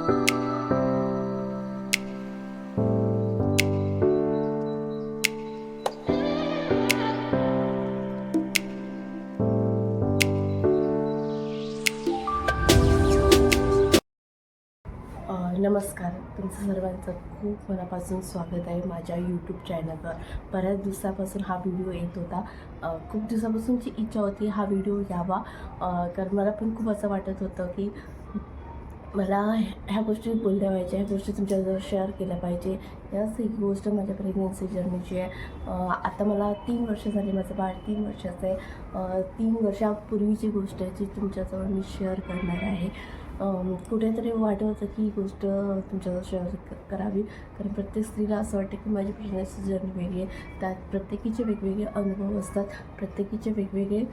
नमस्कार, तुमचं सर्वांचं खूप मनापासून स्वागत आहे माझ्या यूट्यूब चॅनलवर. बऱ्याच दिवसापासून हा व्हिडिओ येत होता. खूप दिवसापासूनची इच्छा होती हा व्हिडिओ यावा, कारण मला पण खूप असं वाटत होतं की मला ह्या गोष्टी बोलल्या पाहिजे, ह्या गोष्टी तुमच्याजवळ शेअर केल्या पाहिजे. याच एक गोष्ट माझ्या प्रेग्नन्सी जर्नीची आहे. आता मला 3 वर्ष झाली, माझं बाळ 3 वर्षाचं आहे. 3 वर्षापूर्वीची गोष्ट आहे जी तुमच्याजवळ मी शेअर करणार आहे. कुठेतरी वाटत होतं की ही गोष्ट तुमच्याजवळ शेअर करावी, कारण प्रत्येक स्त्रीला असं वाटतं की माझी प्रेग्नन्सी जर्नी वेगळी आहे. त्यात प्रत्येकीचे वेगवेगळे अनुभव असतात, प्रत्येकीचे वेगवेगळे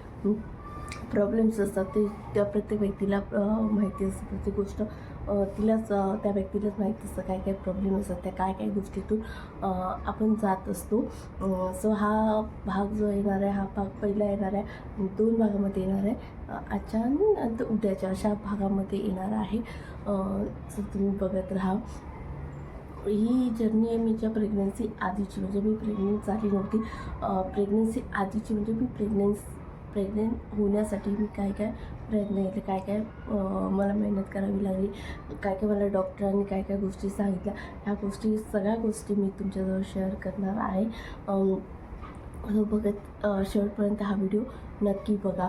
प्रॉब्लेम्स असतात. ते त्या प्रत्येक व्यक्तीला माहिती असतं. प्रत्येक गोष्ट तिलाच त्या व्यक्तीलाच माहिती असतं काय काय प्रॉब्लेम असतात, त्या काय काय गोष्टीतून आपण जात असतो. सो हा भाग जो येणार आहे, हा भाग पहिला येणार आहे, 2 भागामध्ये येणार आहे. आजच्या आणि नंतर उद्याच्या अशा भागामध्ये येणार आहे. सो तुम्ही बघत राहा. ही जर्नी आहे मीच्या प्रेग्नन्सी आधीची, म्हणजे मी प्रेग्नेंट झाली नव्हती. प्रेग्नन्सी आधीची म्हणजे मी प्रेग्नेंट होण्यासाठी मी काय काय प्रयत्न केले, काय काय मला मेहनत करावी लागली, काय काय मला डॉक्टरांनी काय काय गोष्टी सांगितल्या, ह्या गोष्टी सगळ्या गोष्टी मी तुमच्याजवळ शेअर करणार आहे. बघत शेवटपर्यंत हा व्हिडिओ नक्की बघा.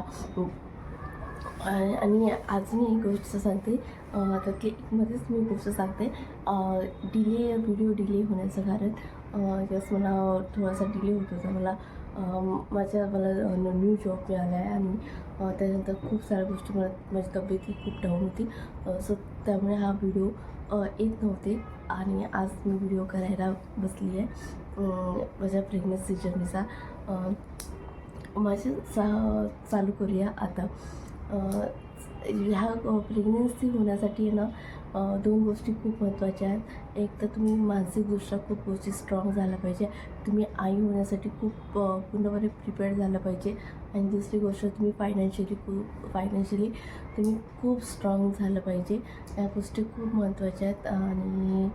आणि आज मी एक गोष्ट सांगते, त्यातली मध्येच मी गोष्ट सांगते. व्हिडिओ डिले होण्याचं कारण जस्ट मला थोडासा डिले होत होता. मला न्यू जॉब मिळाला आहे आणि त्यानंतर खूप साऱ्या गोष्टी, माझी तब्येतही खूप डाऊन होती. सो त्यामुळे हा व्हिडिओ येत नव्हते आणि आज मी व्हिडिओ करायला बसली आहे माझ्या प्रेग्नन्सी जर्नीचा. चालू करूया आता. ह्या प्रेग्नन्सी होण्यासाठी ना 2 गोष्टी खूप महत्त्वाच्या आहेत. एक तर तुम्ही मानसिकदृष्ट्या खूप गोष्टी स्ट्रॉंग झाल्या पाहिजे. तुम्ही आई होण्यासाठी खूप पूर्णपणे प्रिपेअर्ड झालं पाहिजे. आणि दुसरी गोष्ट, तुम्ही फायनान्शियली तुम्ही खूप स्ट्रॉंग झालं पाहिजे. या गोष्टी खूप महत्त्वाच्या आहेत. आणि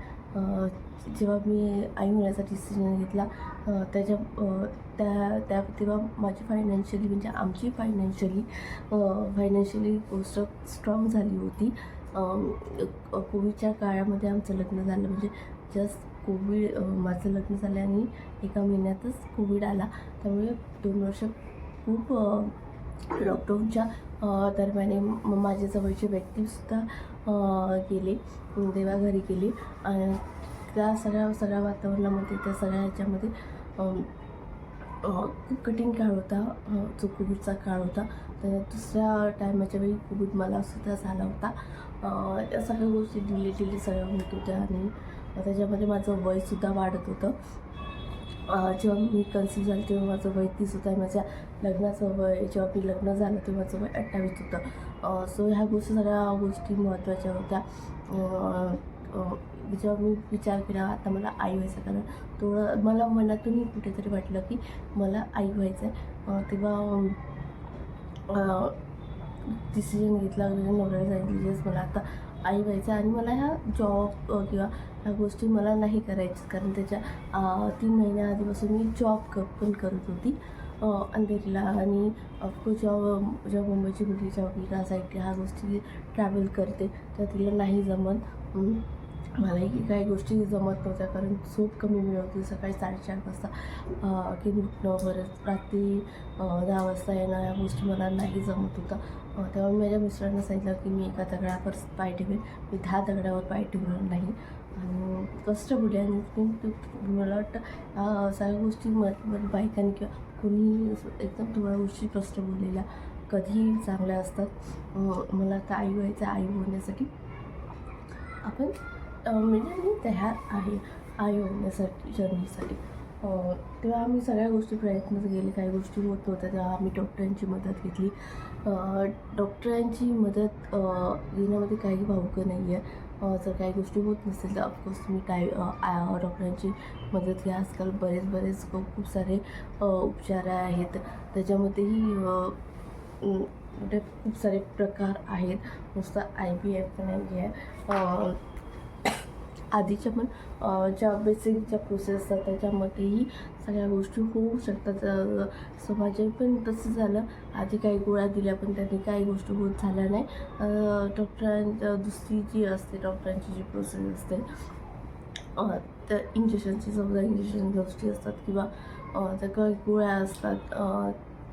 जेव्हा मी आई होण्याचा डिसिजन घेतला तेव्हा माझी फायनान्शियली, म्हणजे आमची फायनान्शियली गोष्ट स्ट्रॉंग झाली होती. कोविडच्या काळामध्ये आमचं लग्न झालं, म्हणजे जस्ट माझं लग्न झालं आणि एका महिन्यातच कोविड आला. त्यामुळे 2 वर्ष खूप लॉकडाऊनच्या दरम्यान माझ्या जवळचे व्यक्तीसुद्धा गेले, देवाघरी गेले. आणि त्या सगळ्या वातावरणामध्ये, त्या सगळ्या ह्याच्यामध्ये खूप कठीण काळ होता, जो कोविडचा काळ होता. तर दुसऱ्या टायमाच्या वेळी कोविड मला सुद्धा झाला होता. या सगळ्या गोष्टी डिले सगळ्या होत होत्या आणि त्याच्यामध्ये माझं वयसुद्धा वाढत होतं. जेव्हा मी कन्सीव्ह झाले तेव्हा माझं वय 30 होतं आहे. माझ्या लग्नाचं वय, जेव्हा मी लग्न झालं तेव्हा माझं वय 28 होतं. सो ह्या सगळ्या गोष्टी महत्त्वाच्या होत्या. जेव्हा मी विचार केला आता मला आई व्हायचं, कारण थोडं मला मनातूनही कुठेतरी वाटलं की मला आई व्हायचं आहे. तेव्हा डिसिजन घेतला, नवऱ्याला सांगितलं मला आता आई व्हायचं आहे आणि मला ह्या जॉब किंवा ह्या गोष्टी मला नाही करायच्या, कारण त्याच्या 3 महिन्या आधीपासून मी जॉब पण करत होती अंधेरीला. आणि ऑफकोर्स जेव्हा मुंबईची मुलगी जेव्हा साईड ह्या गोष्टी ट्रॅव्हल करते तर तिला नाही जमत. मलाही काही गोष्टी जमत नव्हत्या, कारण झोप कमी मिळत होती. सकाळी 4:30 वाजता की उठणं, परत रात्री 10 वाजता येणं, या गोष्टी मला नाही जमत होता. तेव्हा मी माझ्या मिस्टरांना सांगितलं की मी एका दगडावर पाय ठेवेन, मी 10 दगडावर पाय ठेवणार नाही. आणि कष्ट बोलले. आणि मला वाटतं सगळ्या गोष्टी बायकांनी किंवा कोणी एकदम थोड्या गोष्टी कष्ट बोललेल्या कधीही चांगल्या असतात. मला आता आई व्हायचं, आई होण्यासाठी आपण म्हणजे मी तयार आहे आई होण्यासाठी, जर्नीसाठी. तेव्हा आम्ही सगळ्या गोष्टी प्रयत्न केले. काही गोष्टी होत नव्हत्या तेव्हा आम्ही डॉक्टरांची मदत घेतली. डॉक्टरांची मदत घेण्यामध्ये काही भावकं नाही आहे. जर काही गोष्टी होत नसेल तर ऑफकोर्स तुम्ही डॉक्टरांची मदत घ्या. आजकाल बरेच खूप सारे उपचार आहेत, त्याच्यामध्येही खूप सारे प्रकार आहेत. नुसतं IVF नाही आहे. आधीच्या पण ज्या बेसिक ज्या प्रोसेस असतात त्याच्यामध्येही सगळ्या गोष्टी होऊ शकतात. सो माझे पण तसं झालं. आधी काही गोळ्या दिल्या पण त्यांनी काही गोष्टी होत झाल्या नाही. दुसरी जी असते डॉक्टरांची जी प्रोसेस असते त्या इंजेक्शनची समजा इंजेक्शन गोष्टी असतात किंवा त्या काही गोळ्या असतात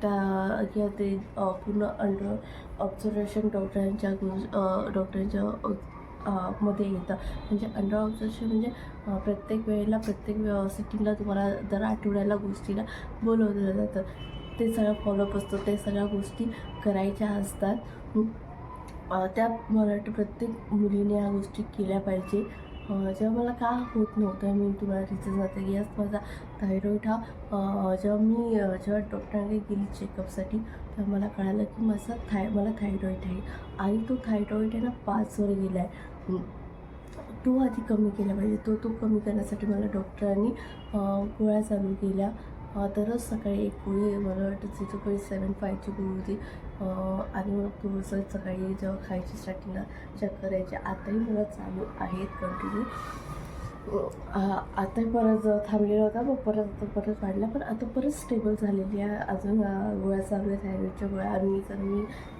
त्या किंवा ते पूर्ण अंडर ऑब्झर्वेशन डॉक्टरांच्या मध्ये येतं. म्हणजे अंडर ऑब्झर्वेशन म्हणजे प्रत्येक वेळेला प्रत्येक सिटिंगला तुम्हाला दर आठवड्याला गोष्टीला बोलवलं जातं. ते सगळं फॉलोअप असतं, ते सगळ्या गोष्टी करायच्या असतात. त्या मला वाटतं प्रत्येक मुलीने ह्या गोष्टी केल्या पाहिजे. जेव्हा मला का होत नव्हतं मी तुम्हाला रिझन जाते की यस माझा थायरॉईड हा जेव्हा डॉक्टरांकडे गेली चेकअपसाठी तेव्हा मला कळालं की मला थायरॉईड आहे आणि तो थायरॉईड आहे ना 5वर गेला आहे. तो आधी कमी केला पाहिजे. तो कमी करण्यासाठी मला डॉक्टरांनी गोळ्या चालू केल्या. दररोज सकाळी एक गोळी मला वाटतं 0.75ची गोळी होती आणि मग थोडंसं सकाळी जेव्हा खायची स्टार्टिंगला चक्कर यायची. आताही मला चालू आहेत कंटिन्यू. आता परत थांबलेला होता मग परत वाढला पण आता परत स्टेबल झालेली आहे. अजून गोळ्या चालू आहे थायरॉईडच्या गोळ्या. आणि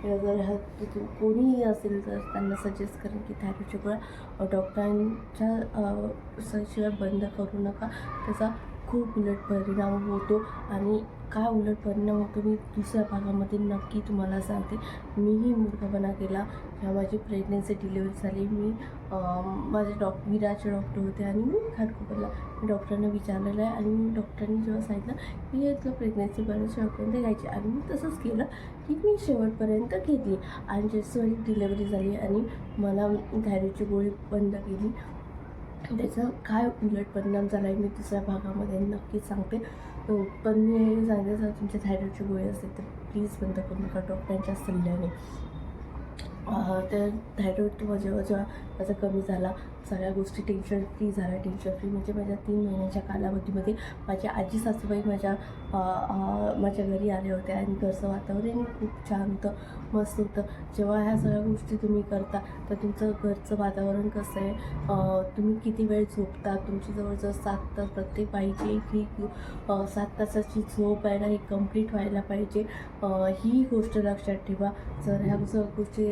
जर कोणीही असेल तर त्यांना सजेस्ट करेन की थायरॉईडच्या गोळ्या डॉक्टरांच्या शिवाय बंद करू नका. त्याचा खूप उलट परिणाम होतो आणि काय उलट परिणाम होतो मी दुसऱ्या भागामध्ये नक्की तुम्हाला सांगते. मीही मूर्खपणा केला जेव्हा माझी प्रेग्नन्सी डिलिव्हरी झाली. माझे विराचे डॉक्टर होते आणि मी घाटकोपरला डॉक्टरांना विचारलेलं आहे आणि डॉक्टरांनी जेव्हा सांगितलं की तुला प्रेग्नन्सी बरेच शेवटपर्यंत घ्यायची आणि मी तसंच केलं की मी शेवटपर्यंत घेतली आणि जशी माझी डिलेवरी झाली आणि मला थायरॉईडची गोळी बंद केली. त्याचा काय उलट परिणाम झाला आहे मी दुसऱ्या भागामध्ये नक्कीच सांगते. पण मी हे सांगते जर तुमच्या थायरॉईडची गोळी असेल तर प्लीज बंद करू नका डॉक्टरांच्या सल्ल्याने. तर थायरॉईड जेव्हा माझा कमी झाला सगळ्या गोष्टी टेन्शन फ्री म्हणजे माझ्या 3 महिन्याच्या कालावधीमध्ये माझ्या आजी सासूबाई माझ्या घरी आल्या होत्या आणि घरचं वातावरण खूप छान होतं, मस्त होतं. जेव्हा ह्या सगळ्या गोष्टी तुम्ही करता तर तुमचं घरचं वातावरण कसं आहे, तुम्ही किती वेळ झोपता, तुमची जवळजवळ 7 तास प्रत्येक बाईची ही 7 तासाची झोप आहे ना ही कंप्लीट व्हायला पाहिजे. ही गोष्ट लक्षात ठेवा. जर ह्या सगळ्या गोष्टी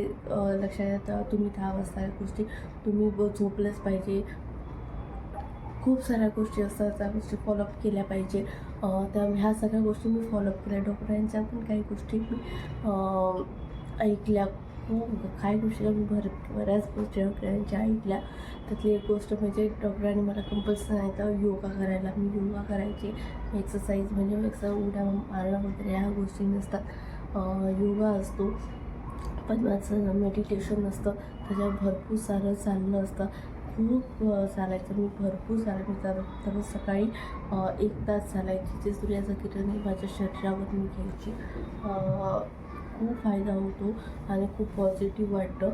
लक्षात येतात तुम्ही 10 वाजता ह्या गोष्टी तुम्ही झोपलंच पाहिजे. खूप साऱ्या गोष्टी असतात त्या गोष्टी फॉलोअप केल्या पाहिजे. त्यामुळे ह्या सगळ्या गोष्टी मी फॉलोअप केल्या. डॉक्टरांच्या पण काही गोष्टी मी ऐकल्या. खूप काही गोष्टी मी बऱ्याच गोष्टी डॉक्टरांच्या ऐकल्या. त्यातली एक गोष्ट म्हणजे डॉक्टरांनी मला कंपल्सरी सांगितलं योगा करायला. मी योगा करायचे. एक्सरसाइज म्हणजे उड्या मारणं वगैरे ह्या गोष्टी नसतात. योगा असतो पण माझं मेडिटेशन असतं. त्याच्यावर भरपूर सारं चाललं असतं. खूप चालायचं मी भरपूर चालायचं. दररोज सकाळी 1 तास चालायची. जे सूर्याचं किरण माझ्या शरीरावर मी घ्यायची. खूप फायदा होतो आणि खूप पॉझिटिव्ह वाटतं.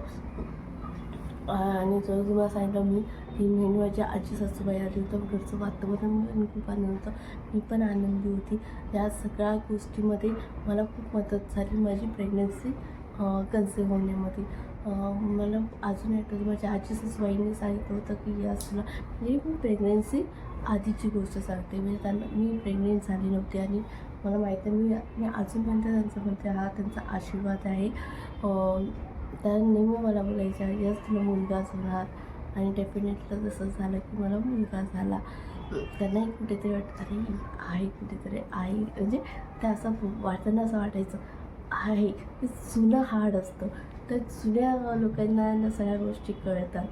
आणि जर तुम्हाला सांगितलं मी 3 महिने माझ्या आजी सासूबाई आली होतं. घरचं वातावरण पण खूप आनंद होतं. मी पण आनंदी होती. या सगळ्या गोष्टीमध्ये मला खूप मदत झाली माझी प्रेग्नन्सी कन्सीव्ह होण्यामध्ये. मला अजून आठवतं माझ्या आजी सासूबाईंनी सांगितलं होतं की यास तुला म्हणजे मी प्रेग्नन्सी आधीची गोष्ट सांगते. म्हणजे मी प्रेग्नेंट झाली नव्हती आणि मला माहीत आहे मी अजूनपर्यंत त्यांचं म्हणते हा त्यांचा आशीर्वाद आहे. त्या नेहमी मला बोलायच्या यस तुला मुलगाच होणार आणि डेफिनेटली तसं झालं की मला मुलगा झाला. त्यांनाही कुठेतरी वाटतं अरे आहे कुठेतरी आई म्हणजे त्या असं वाटताना असं वाटायचं आहे ते जुनं हाड असतं. तर जुन्या लोकांना सगळ्या गोष्टी कळतात.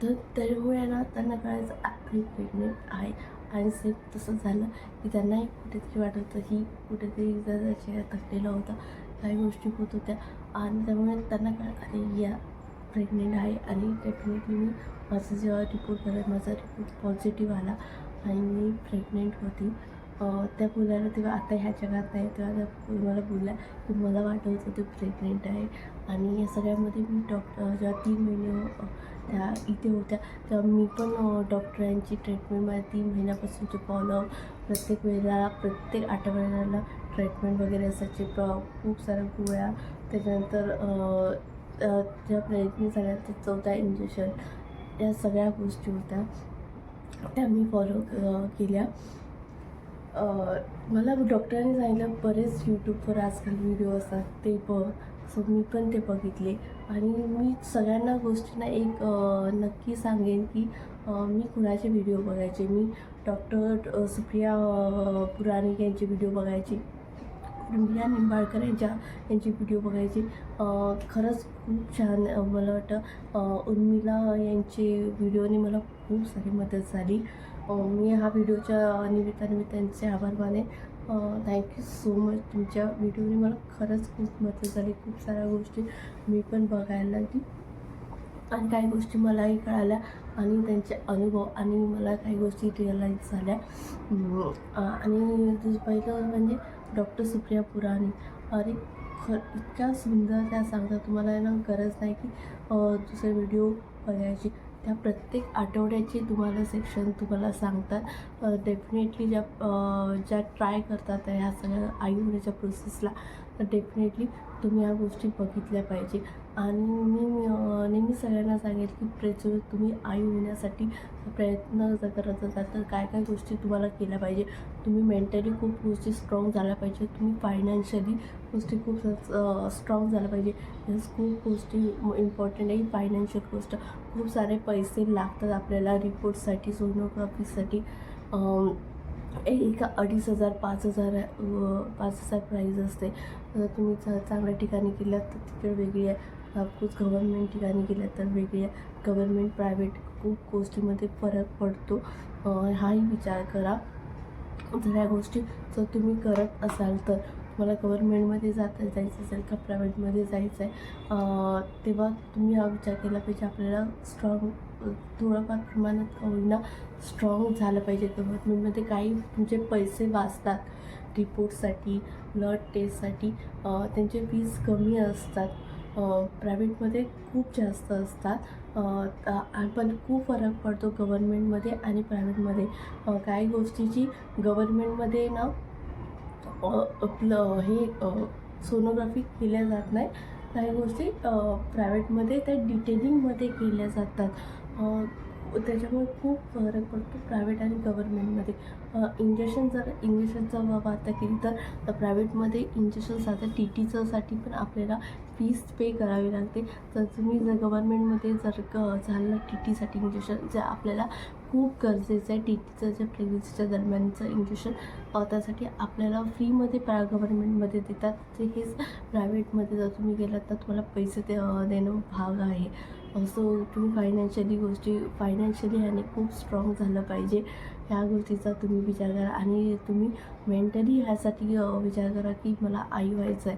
तर त्यामुळे ना त्यांना कळायचं आपली प्रेग्नेंट आहे आणि सेम तसं झालं की त्यांनाही कुठेतरी वाटत होतं ही कुठेतरी जरा चेहरा थकलेला होता, काही गोष्टी होत होत्या आणि त्यामुळे त्यांना कळलं अरे या प्रेग्नेंट आहे. आणि डेफिनेटली मी माझं जेव्हा माझा रिपोर्ट पॉझिटिव्ह आला आणि मी प्रेग्नेंट होती. त्या बोलायला तेव्हा आता ह्या जगात नाही तेव्हा त्या मला बोलल्या की मला वाटत होतं तू प्रेग्नेंट आहे. आणि या सगळ्यामध्ये मी जेव्हा 3 महिने त्या इथे होत्या तेव्हा मी पण डॉक्टरांची ट्रीटमेंट माझ्या 3 महिन्यापासूनचे फॉलोअप प्रत्येक वेळेला प्रत्येक आठवड्याला ट्रीटमेंट वगैरे असायचे. खूप साऱ्या गोळ्या त्याच्यानंतर जेव्हा प्रेग्नेंट झाल्या तर 14 इंजेक्शन या सगळ्या गोष्टी होत्या त्या मी फॉलो केल्या. मला डॉक्टरांनी सांगितलं बरेच यूट्यूबवर आजकाल व्हिडिओ असतात ते बघ. सो मी पण ते बघितले आणि मी सगळ्यांना गोष्टींना एक नक्की सांगेन की मी कुणाचे व्हिडिओ बघायचे. मी डॉक्टर सुप्रिया पुराणिक यांचे व्हिडिओ बघायचे, उर्मिला निंबाळकर यांची व्हिडिओ बघायची. खरंच खूप छान मला वाटतं उर्मिला यांचे व्हिडिओने मला खूप सारी मदत झाली. मी हा व्हिडिओच्या निमित्ताने त्यांचे आभार मानेन. Thank you so much. तुमच्या व्हिडिओने मला खरंच खूप मदत झाली. खूप साऱ्या गोष्टी मी पण बघायला लागली आणि काही गोष्टी मलाही कळाल्या आणि त्यांचे अनुभव आणि मला काही गोष्टी रिअलाईज झाल्या. आणि पहिलं म्हणजे डॉक्टर सुप्रिया पुराणिक, अरे इतक्या सुंदर त्या सांगतात. तुम्हाला ना गरज नाही की दुसरे व्हिडिओ बघायची. त्या प्रत्येक आठवड्याचे तुम्हाला सेक्शन तुम्हाला सांगतात. डेफिनेटली ज्या ट्राय करतात ह्या सगळ्या आई होण्याच्या प्रोसेसला, तर डेफिनेटली तुम्ही ह्या गोष्टी बघितल्या पाहिजे. आणि मी नेहमी सगळ्यांना सांगेल की तुम्ही आई होण्यासाठी प्रयत्न जर करत असाल तर काय काय गोष्टी तुम्हाला केल्या पाहिजे. तुम्ही मेंटली खूप गोष्टी स्ट्रॉंग झाल्या पाहिजे. तुम्ही फायनान्शियली गोष्टी खूप स्ट्रॉंग झाल्या पाहिजे. हेच खूप गोष्टी इम्पॉर्टंट आहे. फायनान्शियल गोष्ट, खूप सारे पैसे लागतात आपल्याला रिपोर्टसाठी, सोनोग्राफीसाठी. एक 2,500 5,000 प्राईज असते. जर तुम्ही चांगल्या ठिकाणी गेलात तर तिकडे वेगळी आहे. ऑफकोर्स गव्हर्नमेंट ठिकाणी गेलात तर वेगळी आहे. गव्हर्नमेंट प्रायव्हेट खूप गोष्टीमध्ये फरक पडतो. हाही विचार करा. जर ह्या गोष्टी जर तुम्ही करत असाल तर तुम्हाला गव्हर्नमेंटमध्ये जायचं असेल का प्रायव्हेटमध्ये जायचं आहे, तेव्हा तुम्ही हा विचार केला पाहिजे. आपल्याला स्ट्रॉंग थोडंफार प्रमाणात का होईना स्ट्रॉंग झालं पाहिजे. गव्हर्नमेंटमध्ये काही तुमचे पैसे वाचतात. रिपोर्टसाठी, ब्लड टेस्टसाठी त्यांचे फीस कमी असतात. प्रायव्हेटमध्ये खूप जास्त असतात. पण खूप फरक पडतो गव्हर्नमेंटमध्ये आणि प्रायव्हेटमध्ये. काही गोष्टीची गव्हर्नमेंटमध्ये ना आपलं सोनोग्राफी केल्या जात नाही. काही गोष्टी प्रायव्हेटमध्ये त्या डिटेलिंगमध्ये केल्या जातात. त्याच्यामुळे खूप फरक पडतो प्रायव्हेट आणि गव्हर्नमेंटमध्ये. इंजेक्शनचा वाता केली तर प्रायव्हेटमध्ये इंजेक्शन साधं TTसाठी पण आपल्याला फीस पे करावी लागते. तर तुम्ही जर गव्हर्नमेंटमध्ये झालं TTसाठी इंजेक्शन जे आपल्याला खूप गरजेचं आहे, TTचं जे प्रेग्नन्सीच्या दरम्यानचं इंजेक्शन, त्यासाठी आपल्याला फ्रीमध्ये गव्हर्नमेंटमध्ये देतात. ते हेच प्रायव्हेटमध्ये जर तुम्ही गेलात तर तुम्हाला पैसे देणं भाग आहे. सो तुम्ही फायनान्शियली ह्याने खूप स्ट्रॉंग झालं पाहिजे. ह्या गोष्टीचा तुम्ही विचार करा आणि तुम्ही मेंटली ह्यासाठी विचार करा की मला आई व्हायचं आहे.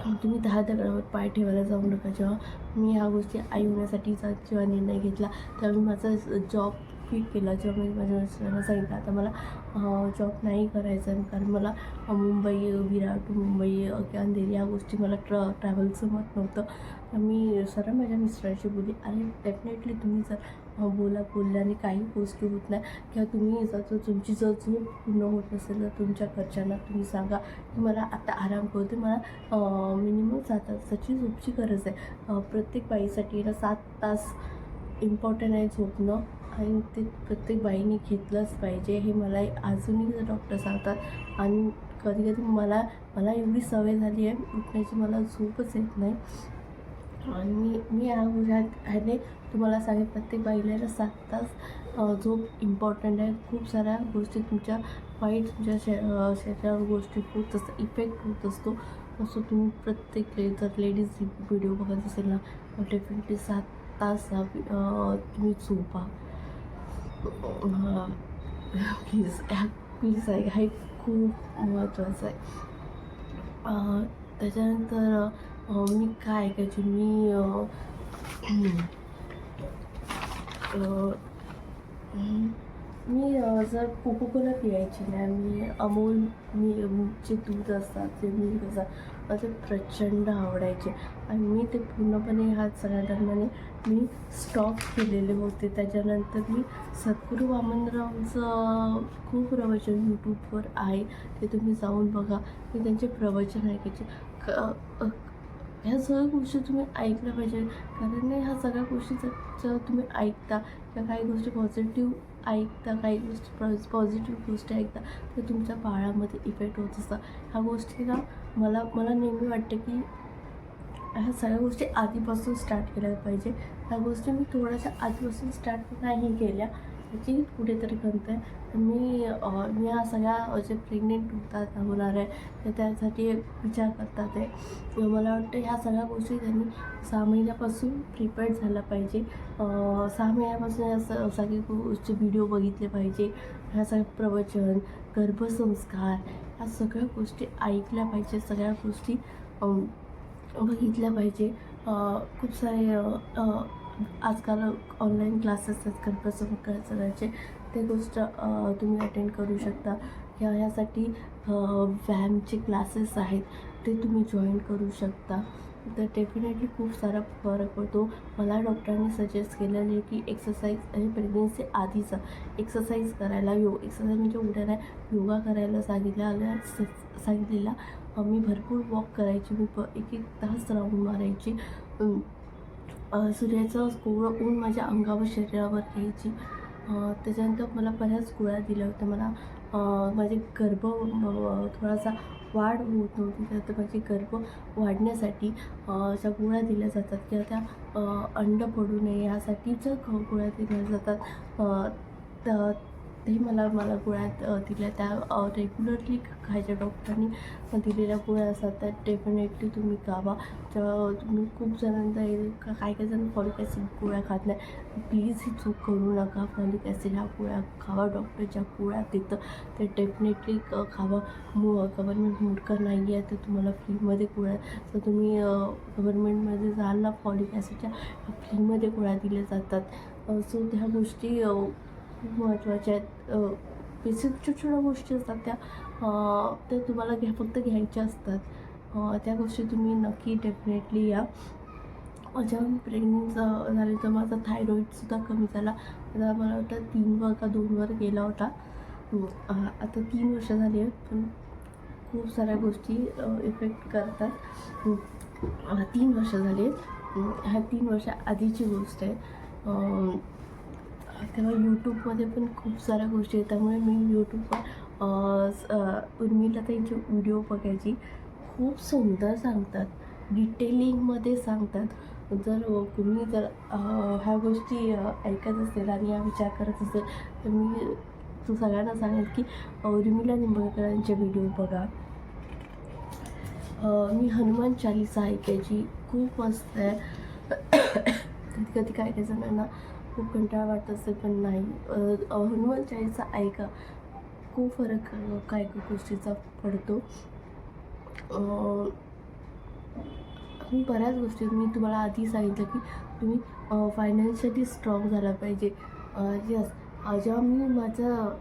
तुम्ही 10 दगडावर पाय ठेवायला जाऊ नका. जेव्हा मी ह्या गोष्टी आई होण्यासाठीचा जेव्हा निर्णय घेतला तेव्हा मी माझा जॉब क्विट केला. जेव्हा मी माझ्या मिस्टरांना सांगितलं आता मला जॉब नाही करायचा आहे, कारण मला विरार टू मुंबई अंधेरी ह्या गोष्टी मला ट्रॅव्हलचं मत नव्हतं. तर मी सरळ माझ्या मिस्टरांशी बोलली, अरे डेफिनेटली तुम्ही जर बोलल्याने काही गोष्टी होत नाही किंवा तुम्ही तुमची जर झोप पूर्ण होत नसेल तर तुमच्या घरच्यांना तुम्ही सांगा की मला आता आराम करते, मला मिनिमम 7 तासाची झोपची गरज आहे. प्रत्येक बाईसाठी 7 तास इम्पॉर्टंट आहे झोपणं आणि ते प्रत्येक बाईने घेतलंच पाहिजे. हे मला अजूनही डॉक्टर सांगतात आणि कधी कधी मला एवढी सवय झाली आहे उठण्याची, मला झोपच येत नाही. आणि मी ह्याने तुम्हाला सांगेन प्रत्येक बाईला 7 तास झोप इम्पॉर्टंट आहे. खूप साऱ्या गोष्टी तुमच्या वाईट तुमच्या शरीरावर गोष्टी होत असतात, इफेक्ट होत असतो. असं तुम्ही प्रत्येक जर लेडीज व्हिडिओ बघत असेल ना डेफिनेटली 7 तास तुम्ही झोपा. प्लीज आहे, हे खूप महत्त्वाचं आहे. त्याच्यानंतर मी काय ऐकायची, मी जर कोकोकोला पियायची नाही. मी अमूल जे दूध असतात, जे मिल्क असतात, मला ते प्रचंड आवडायचे आणि मी ते पूर्णपणे ह्या सगळ्या दरम्याने मी स्टॉप केलेले होते. त्याच्यानंतर मी सद्गुरू वामनरावचं खूप प्रवचन यूट्यूबवर आहे, ते तुम्ही जाऊन बघा. मी त्यांचे प्रवचन ऐकायचे. ह्या सगळ्या गोष्टी तुम्ही ऐकल्या पाहिजे. कारण ह्या सगळ्या गोष्टी जर तुम्ही ऐकता किंवा काही गोष्टी पॉझिटिव्ह ऐकता, काही गोष्टी पॉझिटिव्ह गोष्टी ऐकता, तर तुमच्या बाळामध्ये इफेक्ट होत असतं. ह्या गोष्टीला मला मला नेहमी वाटतं की ह्या सगळ्या गोष्टी आधीपासून स्टार्ट केल्या पाहिजे. ह्या गोष्टी मी थोड्याशा आधीपासून स्टार्ट नाही केल्या, त्याची कुठेतरी करते. मी ह्या सगळ्या जे प्रेग्नेंट होणार आहे तर त्यासाठी विचार करतात आहे. मला वाटतं ह्या सगळ्या गोष्टी त्यांनी 6 महिन्यापासून प्रिपेअर्ड झाला पाहिजे. 6 महिन्यापासून या सगळ्या गोष्टी व्हिडिओ बघितले पाहिजे. ह्या सगळ्या प्रवचन, गर्भसंस्कार ह्या सगळ्या गोष्टी ऐकल्या पाहिजे. सगळ्या गोष्टी बघितल्या पाहिजे. खूप सारे आजकाल ऑनलाईन क्लासेस आहेत गर्भसंस्काराचे, ते गोष्ट तुम्ही अटेंड करू शकता. ह्यासाठी व्यायामचे क्लासेस आहेत, ते तुम्ही जॉईन करू शकता. तर डेफिनेटली खूप सारा फरक पडतो. मला डॉक्टरांनी सजेस्ट केलेलं आहे की एक्सरसाइज आणि प्रेग्नन्सी आधीचा एक्सरसाइज करायला, एक्सरसाइज म्हणजे उड्या नाही, योगा करायला सांगितलेला. मी भरपूर वॉक करायची, मी 1-1 तास राऊंड मारायची. सूर्याचं कोवळं ऊन माझ्या अंगावर, शरीरावर घ्यायची. त्याच्यानंतर मला बऱ्याच गोळ्या दिल्या होत्या. मला माझे गर्भ थोडासा वाढ होत नव्हती, तर माझी गर्भ वाढण्यासाठी अशा गोळ्या दिल्या जातात किंवा त्या अंड पडू नये यासाठीच्या गोळ्या दिल्या जातात. तर ते मला गोळ्या दिल्या, त्या रेग्युलरली खायच्या. डॉक्टरांनी दिलेल्या गोळ्या असतात त्या डेफिनेटली तुम्ही खावा. जेव्हा तुम्ही खूप जणांना काही जण फॉलिक ॲसिड गोळ्या खात नाही, प्लीज ही चूक करू नका. फॉलिक ॲसिड ह्या गोळ्या खावा. डॉक्टर ज्या गोळ्या देतं ते डेफिनेटली खावा. गव्हर्नमेंट मूर्ख नाही आहे, तर तुम्हाला फ्रीमध्ये गोळ्या, तर तुम्ही गव्हर्नमेंटमध्ये जाल ना, फॉलिक ॲसिडच्या फ्रीमध्ये गोळ्या दिल्या जातात. सो त्या गोष्टी खूप महत्त्वाच्या आहेत. बेसिक छोट्या गोष्टी असतात त्या तुम्हाला फक्त घ्यायच्या असतात. त्या गोष्टी तुम्ही नक्की डेफिनेटली या. जेव्हा मी प्रेग्नेंट झाले तर माझा थायरॉईडसुद्धा कमी झाला. आता मला वाटतं 3 का 2 गेला होता. आता 3 वर्ष झाली आहेत, पण खूप साऱ्या गोष्टी इफेक्ट करतात. 3 वर्ष झाली आहेत. ह्या 3 वर्षा आधीची गोष्ट आहे. तेव्हा यूट्यूबमध्ये पण खूप साऱ्या गोष्टी आहेत, त्यामुळे मी यूट्यूबवर उर्मिला त्यांचे व्हिडिओ बघायची. खूप सुंदर सांगतात, डिटेलिंगमध्ये सांगतात. जर तुम्ही ह्या गोष्टी ऐकत असेल आणि हा विचार करत असेल तर मी सगळ्यांना सांगेन की उर्मिला निंबाळकरांचे व्हिडिओ बघा. मी हनुमान चालीसा ऐकायची, खूप मस्त आहे. कधी काही जणांना खूप कंटाळा वाटत असेल, पण नाही, हनुमान चालीसा ऐका. खूप फरक काय गोष्टीचा पडतो. बऱ्याच गोष्टी मी तुम्हाला आधी सांगितलं की तुम्ही फायनान्शियली स्ट्रॉंग झाला पाहिजे. यस, जेव्हा मी माझं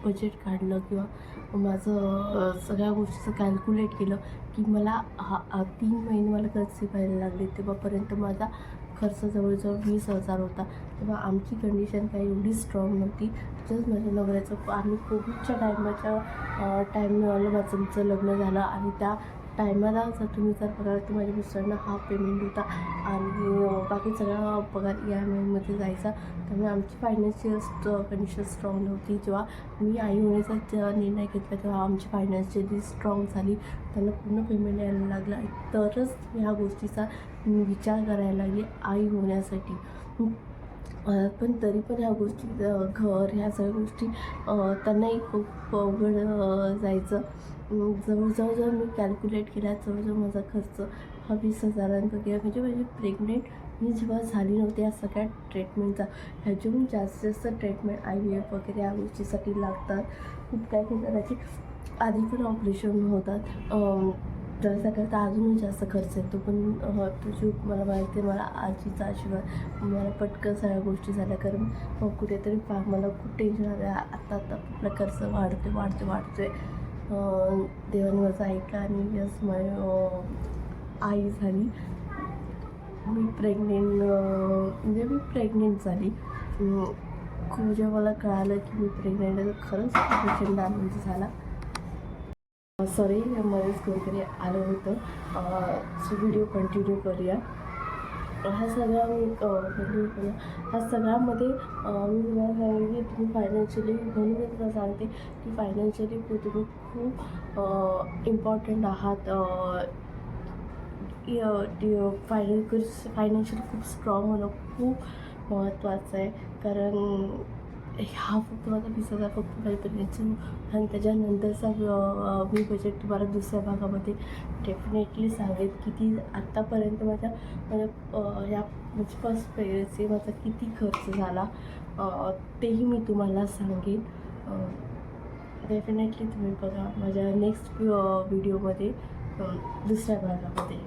बजेट काढलं किंवा माझं सगळ्या गोष्टीचं कॅल्क्युलेट केलं की मला 3 महिने मला खर्च व्हायला लागले, तेव्हापर्यंत माझा खर्च जवळजवळ 20,000 होता. तेव्हा आमची कंडिशन काही एवढी स्ट्रॉंग नव्हती. जस्ट माझ्या नवऱ्याचं, आम्ही कोविडच्या टाईमला माझं लग्न झालं आणि त्या टायमाला जर तुम्ही बघाल तर माझ्या मिस्टरांना हाफ पेमेंट होता आणि बाकी सगळा पगार EMIमध्ये जायचा. त्यामुळे आमची फायनान्शियल कंडिशन स्ट्रॉंग नव्हती. जेव्हा मी आई होण्याचा निर्णय घेतला तेव्हा आमची फायनान्शियली स्ट्रॉंग झाली. त्यांना पूर्ण पेमेंट यायला लागला, तरच ह्या गोष्टीचा विचार करायला लागली आई होण्यासाठी. पण तरी पण ह्या गोष्टी, घर, ह्या सगळ्या गोष्टी त्यांनाही खूप अवघड जायचं. जवळजवळ मी कॅल्क्युलेट केला, जवळजवळ माझा खर्च हा 20,000 गेला. म्हणजे माझी प्रेग्नेंट मी जेव्हा झाली नव्हती, या सगळ्या ट्रीटमेंटचा ह्याच्याहून जास्त ट्रीटमेंट IVF वगैरे या गोष्टीसाठी लागतात. खूप काही जणांची आधी पण ऑपरेशन होतात. तर सगळ्यात अजूनही जास्त खर्च येतो. पण तुझी मला माहिती आहे, मला आजीचा आशीर्वाद, मला पटकन सगळ्या गोष्टी झाल्या. कारण कुठेतरी मला खूप टेन्शन आलं, आता आपला खर्च वाढतोय. देवाने माझं ऐकलं आणि यस, आई झाली. मी प्रेग्नेंट झाली. खूप जेव्हा मला कळालं की मी प्रेग्नेंट आहे, तर खरंच खूप प्रचंड आनंद झाला. सॉरी मध्येच कोणतरी आलं होतं. सो व्हिडिओ कंटिन्यू करूया. हा सगळा मी कंटिन्यू करूया. हा सगळ्यामध्ये मी तुम्हाला सांगेन की तुम्ही फायनान्शियली, म्हणून मी तुम्हाला सांगते की फायनान्शियली तुम्ही खूप इम्पॉर्टंट आहात. फायनान्शियली खूप स्ट्रॉंग होणं खूप महत्त्वाचं आहे. कारण हा फक्त माझा 20,000 फक्त मैत्रिणीचं, आणि त्याच्यानंतरचा मी बजेट तुम्हाला दुसऱ्या भागामध्ये डेफिनेटली सांगेन. किती आत्तापर्यंत माझ्या या म्हणजे फर्स्ट प्रेग्नन्सी माझा किती खर्च झाला तेही मी तुम्हाला सांगेन. डेफिनेटली तुम्ही बघा माझ्या नेक्स्ट व्हिडिओमध्ये दुसऱ्या भागामध्ये.